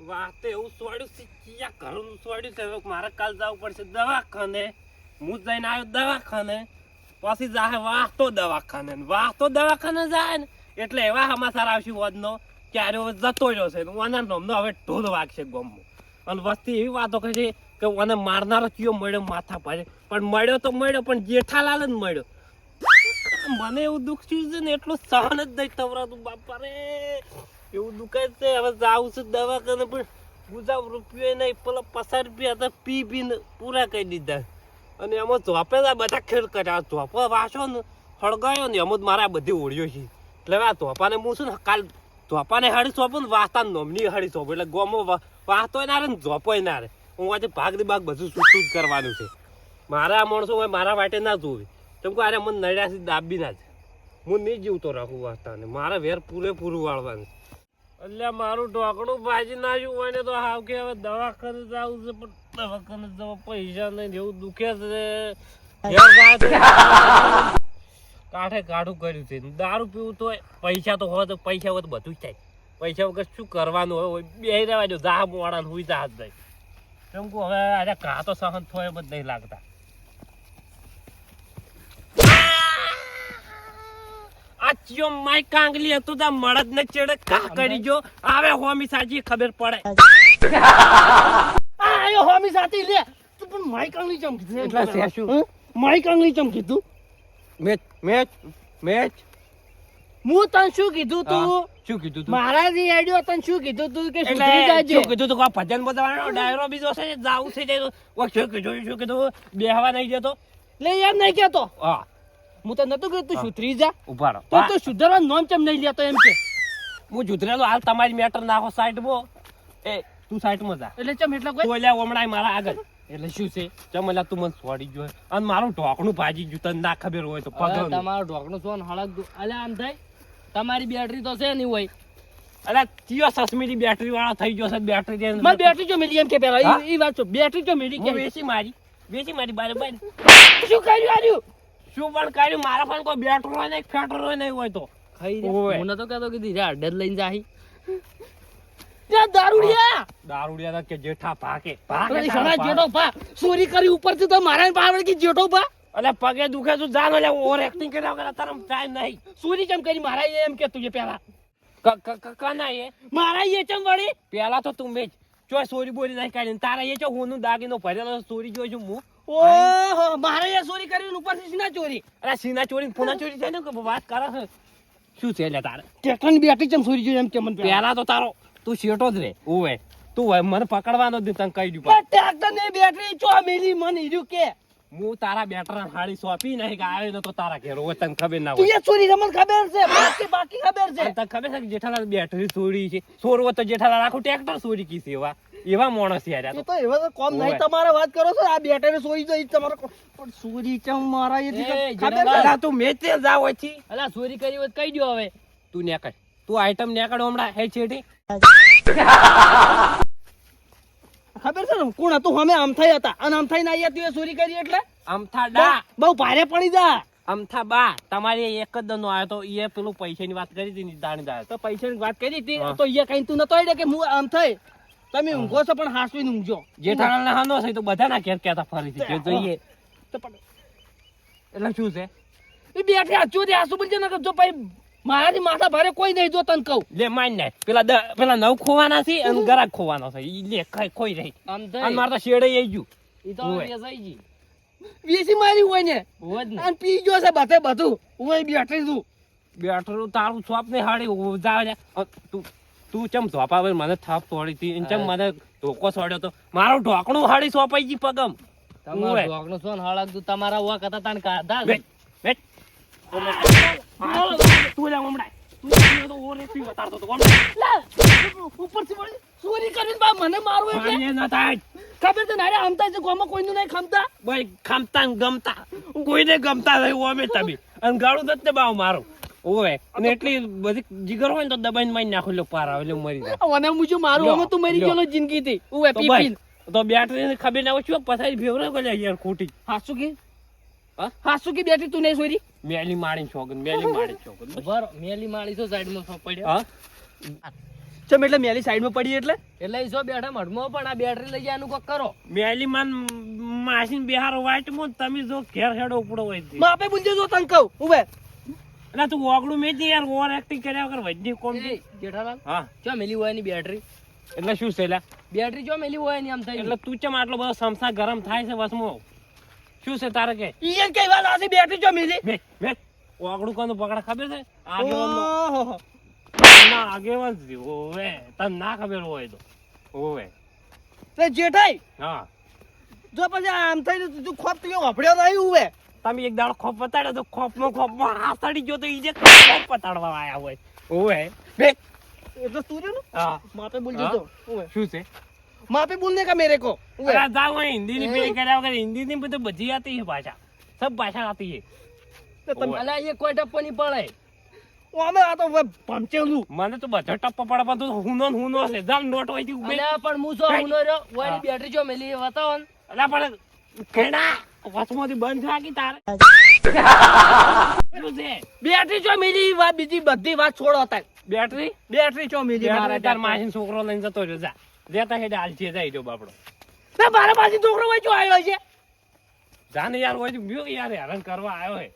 વાત તો એવું સોડ્યું છે ક્યાં ઘરનું સોડ્યું છે હવે મારે કાલ જવું પડશે દવાખાને હું જઈને આવ્યો દવાખાને પછી જાહે વાહતો દવાખાને જાય ને એટલે એવા સમાચાર આવશે વધનો ક્યારે જતો રહ્યો છે ઓના નામનો હવે ઢોલ વાગશે ગમો અને વસ્તી એવી વાતો કહે છે કે ઓને મારનારો કયો મળ્યો માથા ભારે પણ મળ્યો પણ જેઠાલાલ જ મળ્યો મને એવું દુઃખ થયું છે ને એટલું સહન જ નહીં તવરાતું બાપા રે એવું દુખાય છે હવે જાઉં છું દવાખાને પણ ગુજાવ રૂપિયો નહીં પેલા 50 રૂપિયા હતા પીને પૂરા કરી દીધા અને એમાં ઝોપે બધા ખેલ કર્યા ઝોપો વાસો ને હળગાયો ને એમ જ મારા બધી ઓળ્યો છે એટલે આ ઝોપાને હું છું ને કાલ ઝોપાને હાડી સોંપું ને વાસતા નોમની હાડી સોંપું એટલે ગોમો વાસતોય ના રે ને ઝોપોય ના રે હું આજે ભાગ બધું શું કરવાનું છે મારા માણસો હોય મારા વાટે ના જોવે તેમ કે અરે મને નડ્યાથી દાબી ના છે હું નહીં જીવતો રાખું વાસતાને મારે વેર પૂરેપૂરું વાળવાનું એટલે મારું ઢોકણું ભાજી નાખ્યું હોય ને તો હાવ કે હવે દવાખાને જવું છે પણ દવાખાને જવા પૈસા નહીં એવું દુખે છે કાઠે કાઢું કર્યું છે દારૂ પીવું તો પૈસા તો હોય તો પૈસા હોય તો બધું જ થાય પૈસા વગર શું કરવાનું હોય બે રહેવા દો જા મોડા હુઈ જા જ નહીં કેમ કે હવે આજે ઘા તો સહન થોય જ નહીં લાગતા આ ચિયો માય કાંગલી હતું તા મળદ ને ચેડે કા કરી જો આવે હોમી સાજી ખબર પડે આયો હોમી સાથી લે તું પણ માય કાંગલી ચમ કીધું એટલે છે શું માય કાંગલી ચમ કીધું મેચ હું તને શું કીધું તું શું કીધું તું મારા જે આઈડિયો તને શું કીધું તું કે એટલે સુધરી જાજે શું કીધું તું કો ભજન બજાવવાનો ડાયરો બીજો છે જાવું છે તે શું કીધું બેહવા નહીં જતો લે એમ નહીં કેતો હા હું તો નતું કીધું તું સુધરી જા ઉભા રહો તો તું સુધરવા નોમ ચમ નહીં લેતો એમ કે હું જુધરેલો હાલ તમારી મેટર નાખો સાઈડમાં એ તું સાઈડમાં જા એટલે ચમ એટલા કોઈ તોલ્યા ઓમણાય મારા આગળ એટલે શું છે ચમલા તું મને છોડી ગયો અને મારું ઢોકણું ભાજી ગયું તને ના ખબર હોય તો પગ તમારો ઢોકણું સોન હળક દો અલે આમ થાય તમારી બેટરી તો છે નહીં હોય અરે ચિયો સસમીની બેટરી વાળા થઈ ગયો છે બેટરી દે મને બેટરી જો મિલી એમ કે પેલા ઈ વાત તો બેટરી જો મિલી કે વેચી મારી બાર શું કર્યું આર્યું શું પણ કર્યું મારા પણ કોઈ બેટરો હોય ને ફેટર હોય નહીં હોય તો ખાઈ ઓવે. હું નતો કહેતો કે ધીરે અડર લઈને જાહી ત્યાં દારૂડિયા કે જેઠા ભાગે અરે સણા જેઠો ભા ચોરી કરી ઉપરથી તો મારા પાવડ કે જેઠો ભા અલે પગે દુખે તું જાન લે ઓવર એક્ટિંગ કર્યા વગર તારમ ટાઈમ નહીં ચોરી કેમ કરી મારા એમ કે તું પેલા કના એ મારા એ ચમ વળી પેલા તો તું મેચ ચોય ચોરી બોરી નહીં કાઢી તારા એ ચો હું દાગીનો ભરેલો ચોરી જોઈ છું હું ઓહો મારા એ ચોરી કરી ઉપરથી ના ચોરી અરે સીના ચોરી પુના ચોરી થાય ને કે વાત કરે છે શું છે લે તારે ટેકન બેટરી ચમ ચોરી જોઈ એમ કે મને પેલા તો તારો તું શેટો જ રે ઓવે તું મને પકડવાનો જ તને કહી દઉં પણ ટેકન ની બેટરી ચો મિલી મને ઈર્યું કે હું તારા બેટરા હાડી સોંપી નહીં કે આવે ને તો તારા ઘેર હોય તને ખબર ના તું હોય એ ચોરી રમણ ખબર છે બાકી ખબર છે અને તને ખબર છે કે જેઠાલાલ બેટરી ચોરી છે ચોરવો તો જેઠાલાલ આખું ટ્રેક્ટર ચોરી કી છે એવા માણસ યાર એ તો એવા તો કોમ નહીં તમારે વાત કરો છો આ બેટરી ચોરી તો ઈ તમારો પણ ચોરી ચમ મારા એ ખબર અલા તું મેચે જાવ હતી અલા ચોરી કરી હોય કહી દો હવે તું નેકળ તું આઈટમ નેકળ હમણાં હે છેટી ખબર છે ને કોણ હતું અમે આમથાઈ હતા અને આમથાઈ ના આયા તું ચોરી કરી એટલે અમથા ડા બહુ ભારે પડી જા અમથા બા તમારી એક જ દનો આવ્યો તો એ પેલું પૈસાની વાત કરી હતી દાણી દા તો પૈસાની વાત કરી હતી તો એ કઈ તું નતો આઈડે કે હું આમથાઈ તમે ઊંઘો છો પણ હાસવીને ઊંઘજો જેઠાલાલ ના હાનો છે તો બધાના ઘેર કહેતા ફરીથી જે જોઈએ તો પણ એટલે શું છે એ બેઠે હાચું દે હાસુ બોલજે ને જો ભાઈ મારાથી માથા ભારે કોઈ નહીં જો તને કહું લે માન ને પેલા નવ ખોવાના છે અને ગરાક ખોવાનો છે ઈ લે ખોઈ રહી આમ અને માર તો શેડે આવી ગયું ઈ તો ઓવે. વેસાઈ જી વેસી મારી હોય ને હોજ ને અને પી ગયો છે બધે બધું હું બેઠી છું બેટરું તારું છોપ ને હાડી જાવ ને તું ચમ ધોપાવે મને થાપ તોડી હતી એમ ચમ મને ધોકો છોડ્યો તો મારું ઢોકણું હાડી સોંપાઈ ગઈ પગમ તમારો ઢોકનો સોન હળક તું તમારા ઓવા કતા તાણ કાઢા બેટ બેટ તું લે હમણાં તું તો ઓરેથી વતાડતો તો ઉપરથી વળી ચોરી કરીને બા મને મારવું એટલે ભાઈ ના થાય ખબર છે નારે આમતા છે ગોમાં કોઈનું નહીં ખમતા ભાઈ ખમતા ને ગમતા કોઈને ગમતા નહીં ઓમે તમે અને ગાળું દત ને બાવ મારો ઓવે અને એટલી બધી જીગર હોય ને તો દબાઈને મારી નાખો લે પાર આવે એટલે મરી જાય અને મુજો મારું અમે તું મરી ગયો જિંદગી થી ઉવે તો પી ભાઈ, પી તો બેટરી ને ખબર ના હોય શું પથારી ફેવરે ગલે યાર ખોટી હાસુ કે હા? હાસુ કે બેઠી તું નહીં સોરી મેલી માડી છોગન મેલી માડી છોગન બર મેલી માળી તો સાઈડ માં પડ્યો હા ચમ એટલે મેલી સાઈડમાં પડી એટલે એટલે ઈ જો બેઠા મઢમાં પણ આ બેટરી લઈ જવાનું કોક કરો. મેલી માન માસીન બિહાર વાઈટ મો તમે જો ઘેર હેડો ઉપડો હોય છે. માપે બુંજે જો તને કહું ઉભે એટલે તું ઓગળું મેં યાર ઓવર એક્ટિંગ કર્યા વગર વજની કોણ એ જેઠાલાલ હા ચો મેલી હોય ની બેટરી એટલે શું છે લા બેટરી ચો મેલી હોય ની આમ થઈ એટલે તું ચમ આટલો બધો સમસા ગરમ થાય છે વસમો શું છે તારે કે ઈયન કઈ વાત આથી બેટરી જો મિલી બે બે ઓગળું કોનું પકડા ખબર છે આગેવાનનો ઓહો ના આગેવાન જ ઓવે તને ના ખબર હોય તો ઓવે તે જેઠાઈ હા જો પછી આમ થઈને તું ખોપ તો વાપડ્યો નહીં ઉભે તમે એક દાડો ખોપ પતાડ્યો તો ખોપમાં હાથ ચડી ગયો તો ઈ જે ખોપ પતાડવા આયા હોય ઓવે બે એટલે તું રહ્યો ને હા માપે બોલજો તો ઉભે શું છે માપે બોલને का मेरे को उभे अरे जाओ वहीं हिंदी नहीं पेली કર્યા વગર હિન્દી ની બધું બધી આતી है भाषा सब भाषा आती है તો તમે અલા એ કોઈ ટપ્પો નહીં પડે. ઓ અમે આ તો પંચેલું મને તો બધો ટપ્પો પડે પણ તું હુનો છે જામ નોટ હોય ઉભે અલા પણ હું જો હુનો રહ્યો હોય ની બેટરી ચો મેલી એ બતાવો ને. અલા પણ કેડા વચમાંથી બંધ થાકી તારે શું છે બેટરી ચો મિલી વાત બીજી બધી વાત છોડો તાર બેટરી બેટરી ચો મિલી મારા તાર માસીન છોકરો લઈને જતો રહ્યો જા લેતા હેડે હાલ છે જાય જો બાપડો તે મારા પાસે છોકરો હોય જો આવ્યો છે જાને યાર હોય તો મ્યો યાર હેરાન કરવા આવ્યો હે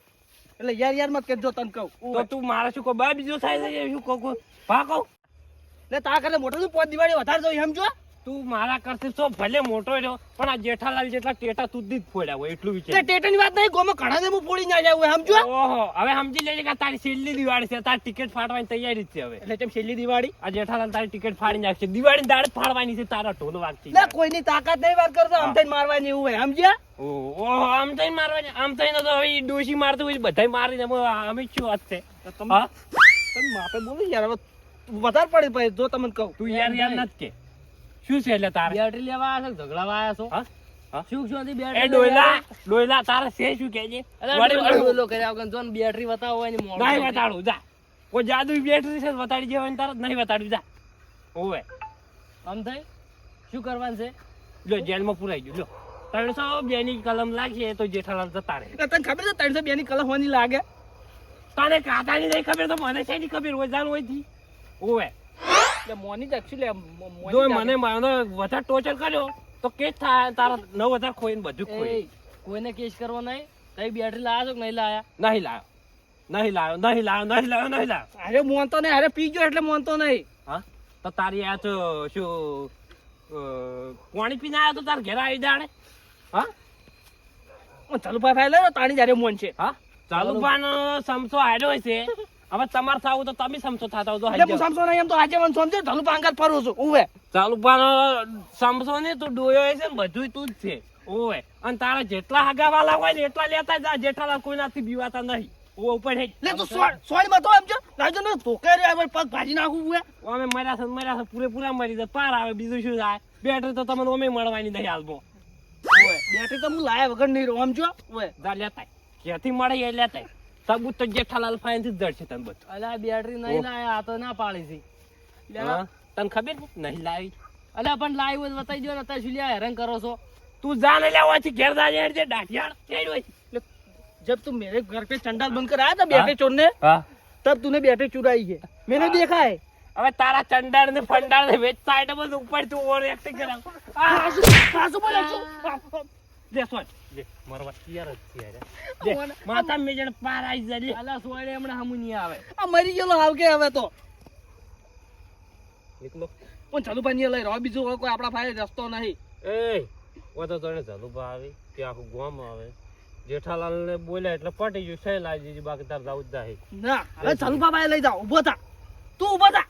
એટલે યાર મત કરજો તને કહું તો તું મારા શું કો બા બીજો થાય છે શું કહું ભાગો એટલે તા કરે મોટો તું 5 દિવાળી વધારે જોઈ સમજો તું મારા કરતી તો ભલે મોટો રહ્યો પણ આ જેઠાલાલ જેટલા ટેટા તું જ ફોડ્યા હોય એટલું તે વિચાર ટેટની વાત નહીં ગોમાં ઘણા ને હું પોડી ના જાવ સમજો ઓહો હવે સમજી લેજે કે તારી છેલ્લી દિવાળી છે તારી ટિકિટ ફાડવાની તૈયારી જ છે હવે એટલે તેમ છેલ્લી દિવાળી આ જેઠાલાલ તારી ટિકિટ ફાડી નાખશે દિવાળી દાડે ફાડવાની છે તારા ઢોલ વાગતી એટલે કોઈની તાકાત નહીં વાત કરતો આમ થઈને મારવાની એવું હોય સમજ્યા ઓહો આમ થઈને મારવાની આમ થઈને તો હવે ઈ ડોશી મારતું હોય બધાય મારીને અમે શું વાત છે હા તમે માપે બોલો યાર હવે વધારે પડી ભાઈ જો તમને કહું તું યાર યાર નથી કે શું છે એટલે તારે બેટરી લેવા આવ્યા છો ઝઘડાવા આવ્યા છો હા હા શું શું હતી એ બેટરી ડોયલા તારે છે શું કહેજે બોલો કર્યા વગર જો ને બેટરી બતાવો હોય ની મોડું નહીં બતાડું જા કોઈ જાદુ બેટરી છે બતાડી દેવાની તારે નહીં બતાડ્યું જા ઓવે આમ થાય શું કરવાનું છે લો જેલમાં પુરાઈ ગયું લો 302 ની કલમ લાગશે તો જેઠાલાલ જતા રહે તને ખબર છે 302 ની કલમ હોવાની લાગે તને કાતાની નહીં ખબર તો મને શેની ખબર હોય જાણ હોય થી ઓવે એટલે મોની જ એકચ્યુઅલી જો મને મારો વધારે ટોર્ચર કર્યો તો કેસ થાય તારા 9000 ખોઈને બધું ખોઈ એ કોઈને કેસ કરવો નહીં તઈ બેટરી લાયા છો કે નહીં લાયા નહીં લાયો અરે મોનતો નહીં અરે પી ગયો એટલે મોનતો નહીં હા તો તારી આ તો શું પાણી પીને આવ્યો તો તાર ઘેર આવી દાડે હા ચાલુ ભાઈ લે તાણી જારે મોન છે હા ચાલુ પાન સમસો આડ્યો છે હવે તમારે થાવું તો તમે સમસો થતા હો એટલે હું સમસો નહીં એમ તો આજે મને સમજો ચાલુ પાંગાત ફરું છું ઉવે ચાલુ પાન સમસો ને તું ડોયો છે ને બધું તું જ છે ઓવે અને તારા જેટલા હગા વાલા હોય ને એટલા લેતા જા જેઠાલાલ કોઈનાથી બીવાતા નહીં ઓ ઉપર હે લે તું સોય માં તો એમ છે લાજો ને ધોકે રે હવે પગ ભાજી નાખું ઉવે અમે મર્યા છે પૂરેપૂરા મરી જાય પાર આવે બીજું શું થાય બેટરી તો તમને ઓમે મળવાની નહીં હાલમાં ઉવે બેટરી તો હું લાયા વગર નહીં રહું સમજો ઉવે જા લેતા ક્યાંથી મળે એ લેતા સબૂત તો જેઠાલાલ ફાઈન થી જ જડશે તને બધું અલા બેટરી નહીં લાયા આ તો ના પાડી છે હા, તને ખબર છે નહીં લાવી અલા પણ લાવી હોય તો બતાવી દો ને અત્યારે શું લ્યા હેરાન કરો છો તું જાને લેવાથી ઘેર જાજે હેડજે ડાઠિયાળ કેડ હોય जब तुम मेरे घर पे चंडाल बनकर आया था बैटरी चोरने હા तब तूने बैटरी चुराई है मैंने देखा है હવે તારા ચંડાળ ને ફંડાળ ને વેચતા એટલે બધું ઉપર તું ઓવર એક્ટિંગ કરે सासू बोले દે સોય દે મરવા તૈયાર જ છે યાર દે માતા મે જણ પાર આવી જલી અલા સોયડે હમણાં હમું નહીં આવે આ મરી ગયેલો હાવ કે હવે તો એકલો પણ ચાલુ પાણી લઈ રહ્યો બીજું કોઈ આપણા ભાઈ રસ્તો નહીં એ ઓ તો તને જલુબા આવી કે આખું ગામ આવે જેઠાલાલ ને બોલ્યા એટલે પટી ગયું છે લાજી બાકી તાર જાવું જ જાય ના હવે ચાલુ બાબા લઈ જાઓ ઉભો થા તું ઉભો થા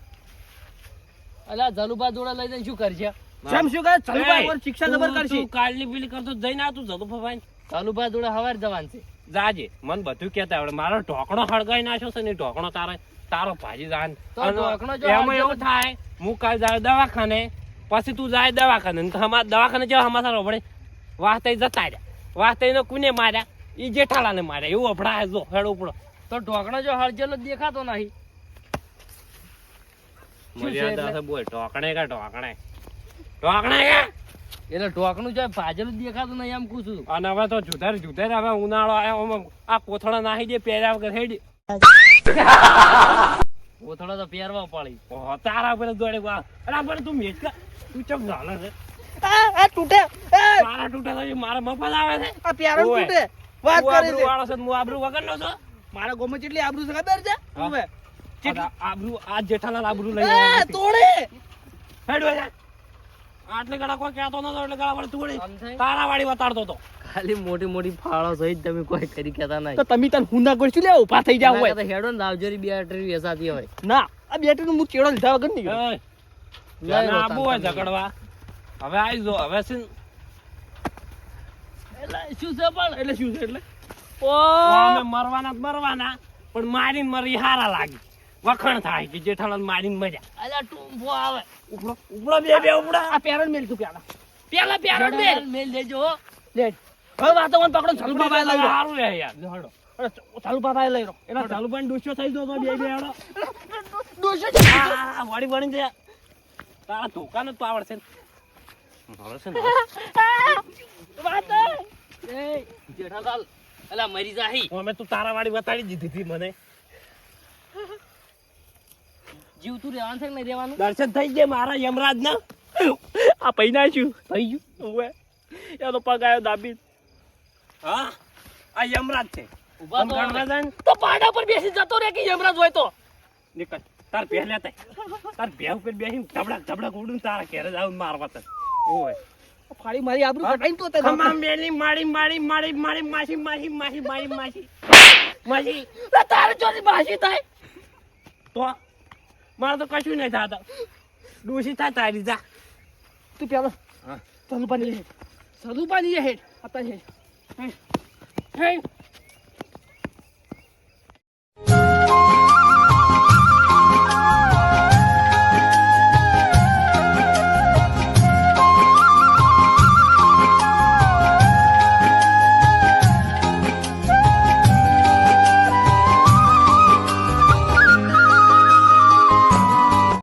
અલા જલુબા જોડે લઈ જઈને શું કરશે જેમ શું કરે ચાલુ બાબા શિક્ષા જબર કરશે તું કાલની પેલી કરતો જઈને આ તું જલુબા ભાઈ જલુબા જોડે હવાર જવાનું છે જાજે મન બધું કેતા આવડે મારો ઢોકણો હળગાઈ નાખ્યો છે ને ઢોકણો તારો ભાજી જાન તો ઢોકણો જો એમાં એવું થાય હું કાલ જાય દવાખાને પછી તું જાય દવાખાને અમારા દવાખાને જેવા સમાચાર પડે વાસ્તે જતા રહ્યા વાસ્તે કુને માર્યા ઈ જેઠાલાને માર્યા એવું અભડાય જો હેડ ઉપડો તો ઢોકણો જો હળજેલો દેખાતો નહીં મર્યાદા છે બોલ ઢોકણે કે ઢોકણે કે એટલે ઢોકણું જો ભાજેલું દેખાતું નહીં એમ કહું છું અને હવે તો જુધાર હવે ઉનાળો આવ્યો આ કોથળા નાખી દે પહેર્યા વગર હેડી કોથળો તો પહેરવા પડી. ઓહો, તારા પર દોડે વા. અરે આ પણ તું મેચકા તું ચમ ઝાલે છે. આ તૂટે તારા તૂટે તો મારા મફત આવે છે. આ પ્યારા ઓવે. તૂટે વાત તું કરે આબરૂ છે વાળો છે ને હું આબરૂ વગરનો છું. મારા ગોમાં કેટલી આબરૂ છે ખબર છે હા. હવે આ આબરૂ આ જેઠાલાલ આબરૂ લઈ એ આવ્યો. તોડે હેડ વે. આટલે ગળા કોઈ કહેતો નતો એટલે ગળા વાળી તોડી આમ થાય? તારા વાળી વતાડતો તો. ખાલી મોટી મોટી ફાળો સહિત તમે કોઈ કરી કેતા નહીં. તો તમે તને હુંડા કરશું લે ઉભા થઈ જાવ હોય એના કરતા હેડો ને લાવજોરી બેટરી વેચાતી હોય. ના આ બેટરી નું હું ચેડો લીધા વગર નહીં એય, લઈ જેને લો આબુ હોય તમે. ઝઘડવા. હવે આઈ જો હવે છે ને, એટલે શું છે પણ એટલે શું છે એટલે અમે મરવાના જ મરવાના પણ મારીને મરી હારા લાગે. વખણ થાય કે જેઠાલાલ મારીને મજા. અલ્યા ટૂંફો આવે. ઉપડો ઉપડો બે ઉપડા. આ પ્યારણ મેલ તું પેલા પ્યારણ મેલ જડો મેલ દેજો હો. લે હવે વાતો મને પકડો ચાલુ બાબા લઈ લો હારું રહે યાર. લે હળો. ચાલુ બાબા લઈ લો એના ચાલુભાઈ ડોસ્યો થઈ ગયો તો બે હળો. ડોશો આ વળી વળી જાય. તારા ધોકા ને તો આવડશે ને. આવડશે ને. વાત એ જેઠાલાલ અલ્યા મરી જાહી. અમે તું તારા વાળી બતાડી દીધી હતી મને. જીવતું રહેવાનું છે કે નહીં રહેવાનું? દર્શન થઈ ગયા મારા યમરાજ ના. આ પૈના છું થઈ ગયું. ઓવે યાર તો પગ આયો દાબી હા આ યમરાજ છે. ઊભા તમ તો ગણવા જાય ને. તો પાડા પર બેસી જતો રે કે યમરાજ હોય તો નીકળ. તાર પહેલા તાર ભેવ પર બેસીને ધબડક ધબડક ઉડું ને તારા ઘેરે જાવ મારવા તને. ઓય ફાડી મારી આબરૂ કટાઈને તો તે ખમા મેલી માડી માડી માડી માડી માસી માસી માસી માડી માસી માસી. તારે ચોરી બાસી થાય તો મારે તો કશું નહીં થતા. ડોસી થાય તારી જા. તું પેલો હા. ચાલુ પાણી હેઠ ચાલુ પાણી હેઠ आता हे हे